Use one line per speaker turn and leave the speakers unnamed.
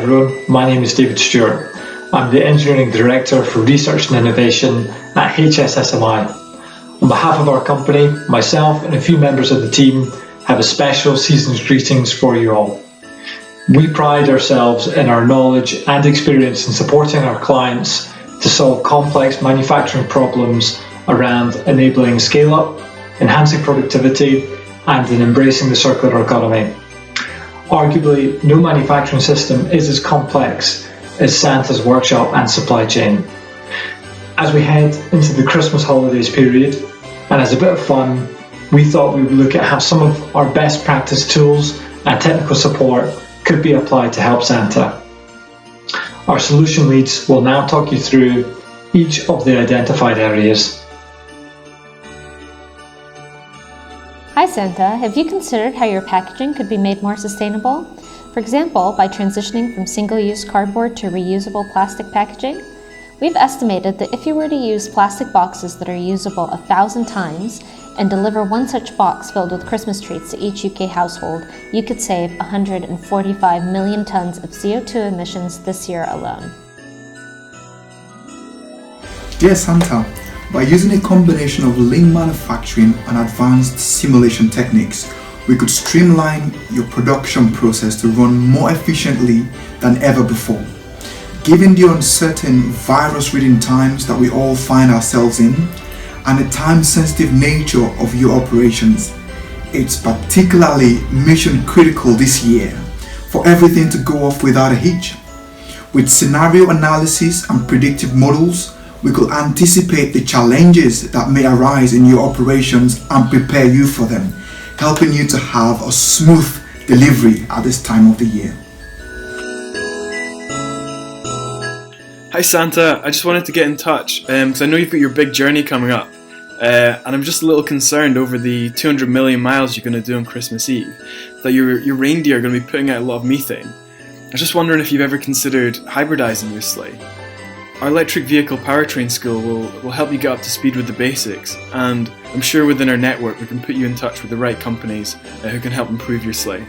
everyone, my name is David Stewart. I'm the Engineering Director for Research and Innovation at HSSMI. On behalf of our company, myself and a few members of the team have a special season's greetings for you all. We pride ourselves in our knowledge and experience in supporting our clients to solve complex manufacturing problems around enabling scale-up, enhancing productivity, and in embracing the circular economy. Arguably, no manufacturing system is as complex as Santa's workshop and supply chain. As we head into the Christmas holidays period, and as a bit of fun, we thought we would look at how some of our best practice tools and technical support could be applied to help Santa. Our solution leads will now talk you through each of the identified areas.
Hi Santa, have you considered how your packaging could be made more sustainable? For example, by transitioning from single-use cardboard to reusable plastic packaging? We've estimated that if you were to use plastic boxes that are usable 1,000 times and deliver one such box filled with Christmas treats to each UK household, you could save 145 million tons of CO2 emissions this year alone.
Dear Santa, by using a combination of lean manufacturing and advanced simulation techniques, we could streamline your production process to run more efficiently than ever before. Given the uncertain virus-ridden times that we all find ourselves in, and the time-sensitive nature of your operations, it's particularly mission critical this year for everything to go off without a hitch. With scenario analysis and predictive models, we could anticipate the challenges that may arise in your operations and prepare you for them, helping you to have a smooth delivery at this time of the year.
Hi Santa, I just wanted to get in touch because I know you've got your big journey coming up and I'm just a little concerned over the 200 million miles you're going to do on Christmas Eve, that your reindeer are going to be putting out a lot of methane. I was just wondering if you've ever considered hybridizing your sleigh. Our electric vehicle powertrain school will help you get up to speed with the basics, and I'm sure within our network we can put you in touch with the right companies who can help improve your sleigh.